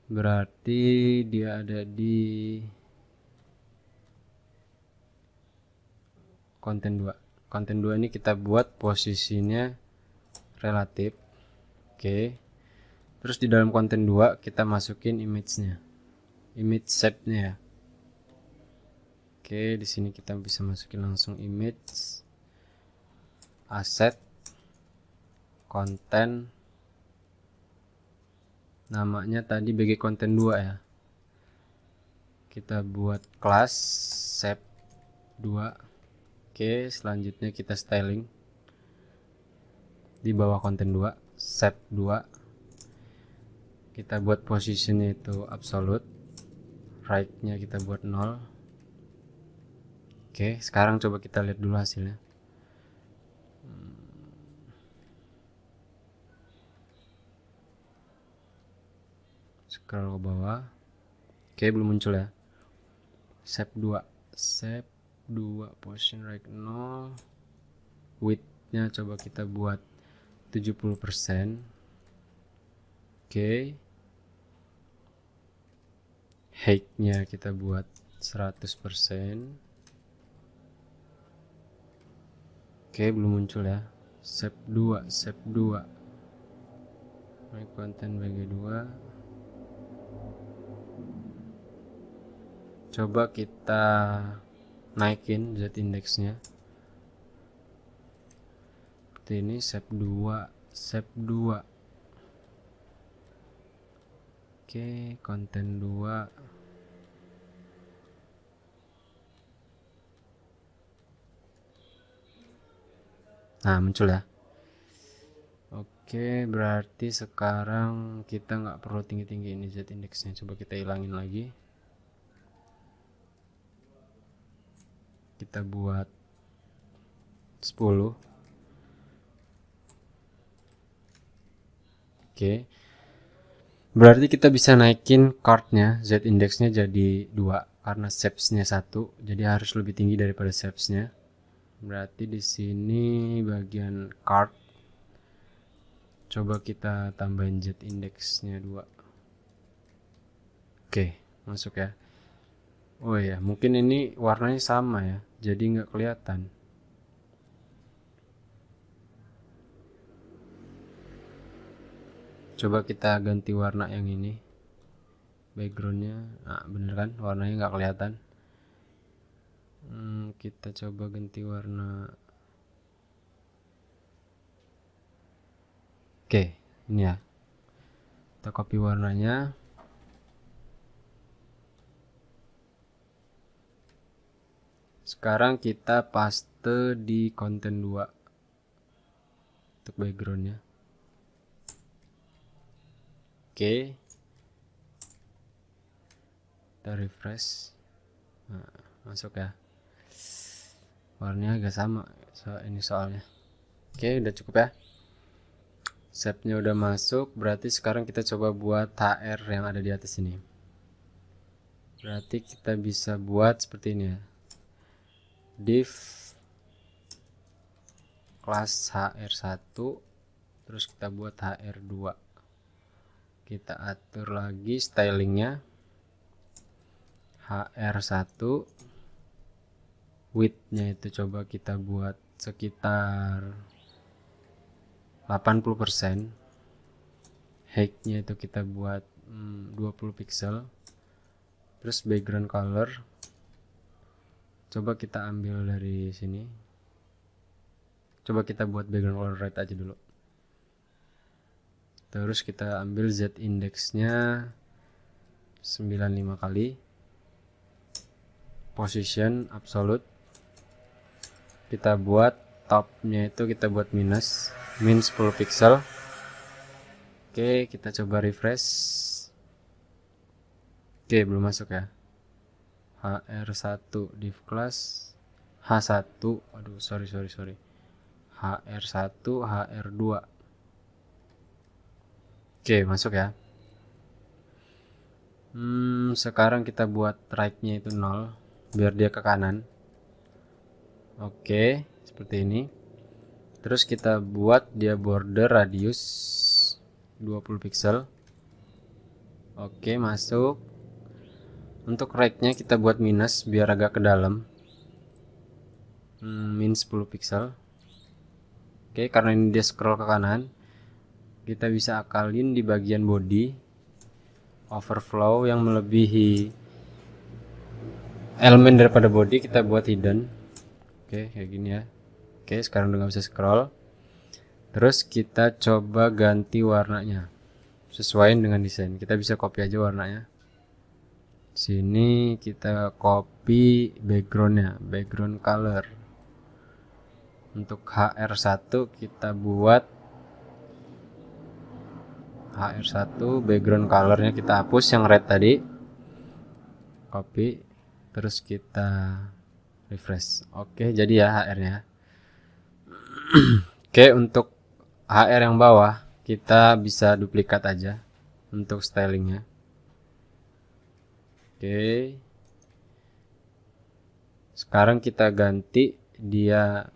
S1: Berarti dia ada di konten 2. Konten 2 ini kita buat posisinya relatif. Oke. Terus di dalam konten 2 kita masukin image-nya. Image shape-nya ya. Oke, di sini kita bisa masukin langsung image, asset, konten. Namanya tadi BG konten 2 ya. Kita buat kelas shape 2. Oke, selanjutnya kita styling di bawah konten 2, shape 2. Kita buat posisinya itu absolute, right-nya kita buat 0. Oke, sekarang coba kita lihat dulu hasilnya. Scroll ke bawah. Oke, belum muncul ya. Shape 2, position right 0. Width-nya coba kita buat 70%. Oke. Height-nya kita buat 100%. Oke, belum muncul ya. Shape 2. My content BG 2. coba kita naikin z indeksnya seperti ini, shape 2. Oke, konten 2. Nah, muncul ya. Oke, berarti sekarang kita nggak perlu tinggi-tinggi ini z indeksnya. Coba kita hilangin lagi. Kita buat 10. Oke. Berarti kita bisa naikin cardnya, z indeksnya jadi 2 karena shapes-nya 1, jadi harus lebih tinggi daripada shapes-nya. Berarti di sini bagian card coba kita tambahin z indeksnya 2. Oke, masuk ya. Oh ya, mungkin ini warnanya sama ya, jadi nggak kelihatan. Coba kita ganti warna yang ini, backgroundnya. Nah, bener kan, warnanya nggak kelihatan. Kita coba ganti warna. Oke, ini ya, kita copy warnanya. Sekarang kita paste di konten 2 untuk backgroundnya. Oke, kita refresh. Nah, masuk ya, warnanya agak sama ini soalnya. Oke, udah cukup ya, shape-nya udah masuk. Berarti sekarang kita coba buat HR yang ada di atas ini. Berarti kita bisa buat seperti ini ya, div kelas HR1, terus kita buat HR2. Kita atur lagi stylingnya, HR1, width-nya itu coba kita buat sekitar 80%, height-nya itu kita buat 20 pixel. Terus background color coba kita ambil dari sini, coba kita buat background color red aja dulu. Terus kita ambil z indeksnya 95 kali, position absolute, kita buat topnya itu kita buat min 10 pixel. Oke, kita coba refresh. Oke, belum masuk ya. HR1 div class H1, aduh sorry HR1 HR2. Oke, masuk ya. Sekarang kita buat right-nya itu 0 biar dia ke kanan. Oke, seperti ini. Terus kita buat dia border radius 20 pixel. Oke, masuk. Untuk right-nya kita buat minus biar agak ke dalam, min 10 pixel. Oke, karena ini dia scroll ke kanan, kita bisa akalin di bagian body overflow yang melebihi elemen daripada body, kita buat hidden. Oke, kayak gini ya. Oke, sekarang udah nggak bisa scroll. Terus kita coba ganti warnanya sesuai dengan desain. Kita bisa copy aja warnanya. Sini kita copy backgroundnya, background color. Untuk HR1 kita buat HR1 background colornya kita hapus yang red tadi, copy, terus kita refresh. Oke, jadi ya HR-nya. Oke, untuk HR yang bawah kita bisa duplikat aja untuk stylingnya. Oke, sekarang kita ganti dia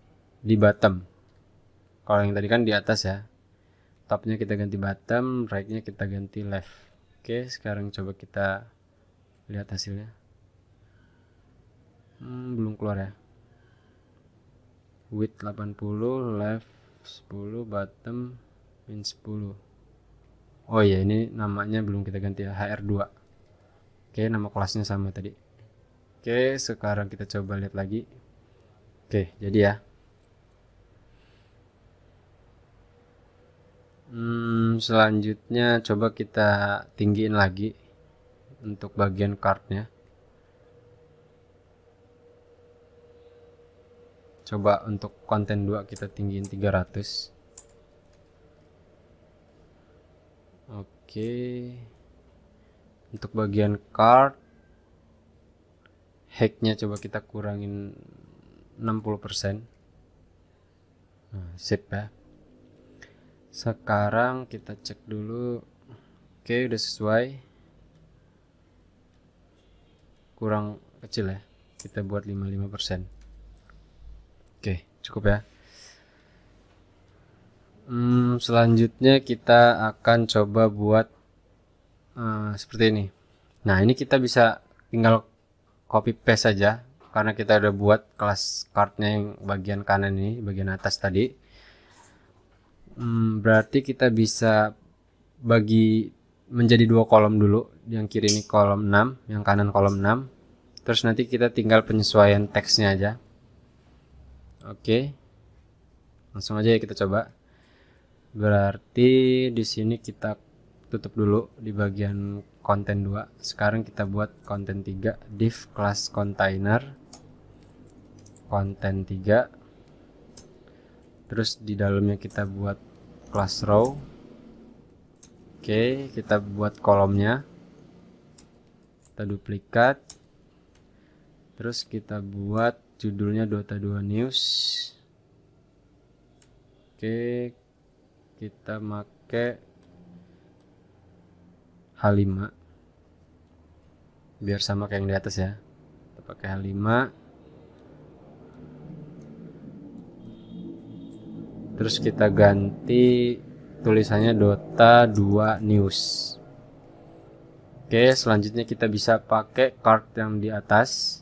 S1: di bottom. Kalau yang tadi kan di atas ya, topnya kita ganti bottom, right-nya kita ganti left. Oke, sekarang coba kita lihat hasilnya. Belum keluar ya. Width 80, left 10, bottom min 10. Oh iya, ini namanya belum kita ganti ya, HR2. Oke, nama kelasnya sama tadi. Oke, sekarang kita coba lihat lagi. Oke, jadi ya. Selanjutnya coba kita tinggiin lagi untuk bagian cardnya. Coba untuk konten 2 kita tinggiin 300. Oke. Untuk bagian card hacknya coba kita kurangin 60%. Nah, sip ya. Sekarang kita cek dulu. Oke, udah sesuai. Kurang kecil ya. Kita buat 55%. Oke, cukup ya. Selanjutnya kita akan coba buat seperti ini. Nah, ini kita bisa tinggal copy paste saja karena kita udah buat kelas cardnya yang bagian kanan ini, bagian atas tadi. Berarti kita bisa bagi menjadi 2 kolom dulu. Yang kiri ini kolom 6, yang kanan kolom 6. Terus nanti kita tinggal penyesuaian teksnya aja. Oke. Langsung aja ya kita coba. Berarti di sini kita tutup dulu di bagian konten 2. Sekarang kita buat konten 3, div class container konten 3. Terus di dalamnya kita buat class row. Oke, kita buat kolomnya. Kita duplikat. Terus kita buat judulnya Dota 2 News. Oke, kita make H5 biar sama kayak yang di atas ya. Kita pakai H5. Terus kita ganti tulisannya Dota 2 News. Oke, selanjutnya kita bisa pakai card yang di atas.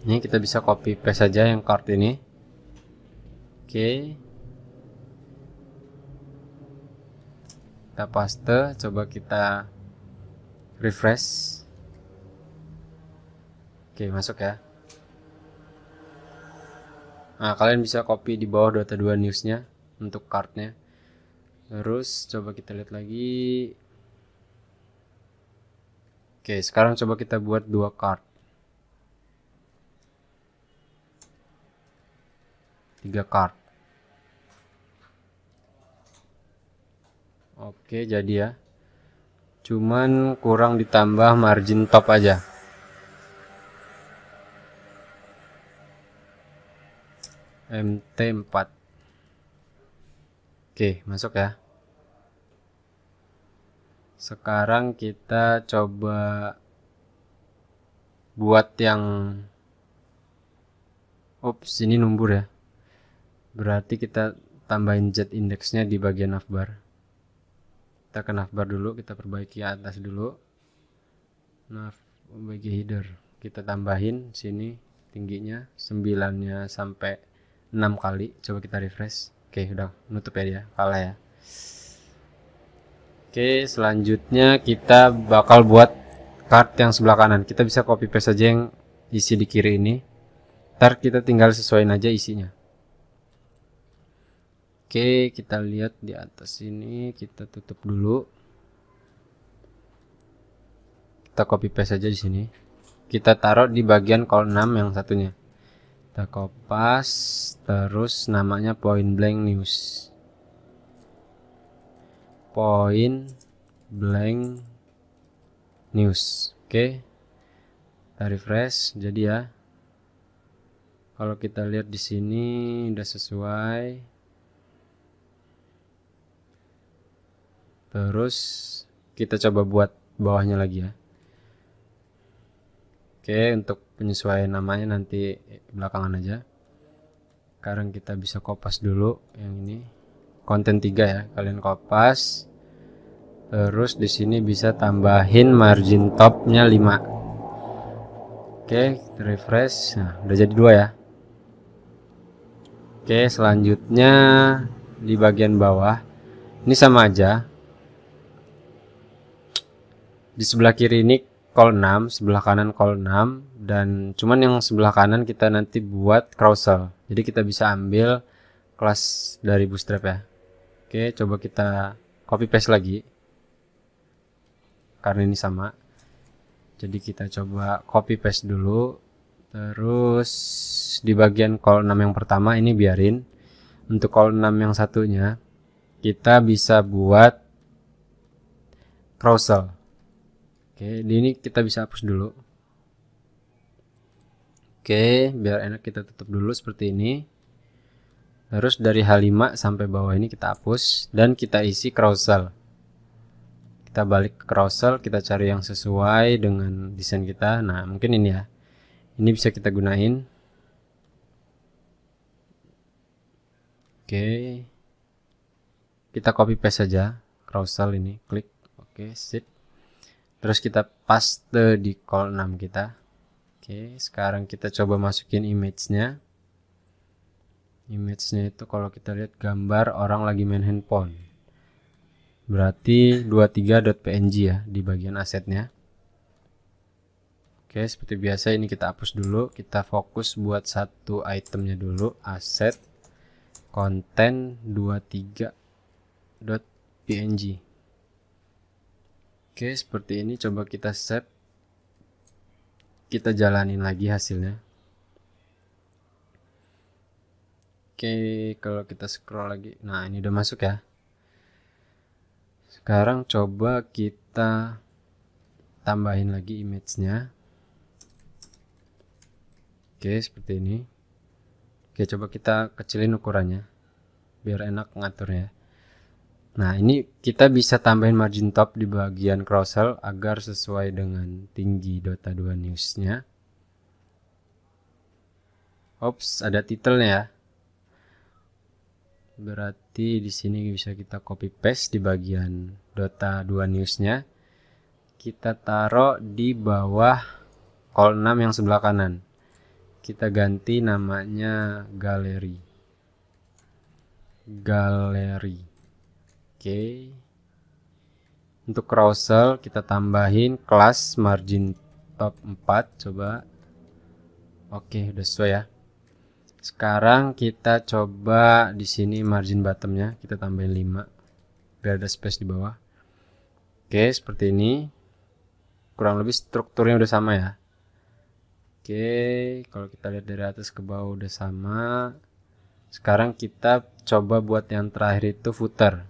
S1: Ini kita bisa copy paste saja yang card ini. Oke. Kita paste, coba kita refresh. Oke, masuk ya. Nah, kalian bisa copy di bawah Dota 2 News-nya untuk cardnya. Terus coba kita lihat lagi. Oke, sekarang coba kita buat 2 card. 3 card. Oke, jadi ya. Cuman kurang ditambah margin top aja. MT4. Oke, masuk ya. Sekarang kita coba buat yang ini numbur ya. Berarti kita tambahin Z indeksnya di bagian navbar. Kita ke navbar dulu, kita perbaiki atas dulu. Perbaiki header. Kita tambahin sini tingginya 9-nya sampai 6 kali. Coba kita refresh. Oke, udah nutup ya dia, kalah ya. Oke, selanjutnya kita bakal buat card yang sebelah kanan. Kita bisa copy paste saja yang isi di kiri ini. Ntar kita tinggal sesuaiin aja isinya. Oke, kita lihat di atas ini, kita tutup dulu. Kita copy paste saja di sini. Kita taruh di bagian kolom 6 yang satunya. Kita kopas, terus namanya point blank news. Point blank news. Oke. Kita refresh, jadi ya. Kalau kita lihat di sini udah sesuai. Terus kita coba buat bawahnya lagi ya. Oke, untuk penyesuaian namanya nanti belakangan aja. Sekarang kita bisa kopas dulu yang ini. Konten 3 ya, kalian kopas. Terus di sini bisa tambahin margin topnya 5. Oke, kita refresh. Nah, udah jadi 2 ya. Oke, selanjutnya di bagian bawah. Ini sama aja. Di sebelah kiri ini call 6, sebelah kanan call 6, dan cuman yang sebelah kanan kita nanti buat carousel. Jadi kita bisa ambil kelas dari Bootstrap ya. Oke, coba kita copy paste lagi karena ini sama. Jadi kita coba copy paste dulu. Terus di bagian call 6 yang pertama ini biarin. Untuk call 6 yang satunya kita bisa buat carousel. Oke, di ini kita bisa hapus dulu. Oke, biar enak kita tutup dulu seperti ini. Terus dari H5 sampai bawah ini kita hapus dan kita isi carousel. Kita balik ke carousel, kita cari yang sesuai dengan desain kita. Nah, mungkin ini ya. Ini bisa kita gunain. Oke, kita copy paste saja carousel ini, klik oke, sip. Terus kita paste di call 6 kita. Oke, sekarang kita coba masukin image-nya. Image-nya itu kalau kita lihat gambar orang lagi main handphone, berarti 23.png ya di bagian asetnya. Oke, seperti biasa ini kita hapus dulu, kita fokus buat satu itemnya dulu, aset konten 23.png. Oke, seperti ini. Coba kita save, kita jalanin lagi hasilnya. Oke, kalau kita scroll lagi, nah ini udah masuk ya. Sekarang coba kita tambahin lagi image-nya. Oke, seperti ini. Oke, coba kita kecilin ukurannya biar enak ngaturnya. Nah, ini kita bisa tambahin margin top di bagian carousel agar sesuai dengan tinggi Dota 2 news-nya. Ops, ada titelnya ya. Berarti di sini bisa kita copy paste di bagian Dota 2 news-nya. Kita taruh di bawah call 6 yang sebelah kanan. Kita ganti namanya galeri. Oke. Untuk carousel kita tambahin kelas margin top 4, coba. Oke, udah sesuai ya. Sekarang kita coba di sini margin bottomnya kita tambahin 5 biar ada space di bawah. Oke, seperti ini. Kurang lebih strukturnya udah sama ya. Oke, kalau kita lihat dari atas ke bawah udah sama. Sekarang kita coba buat yang terakhir itu footer.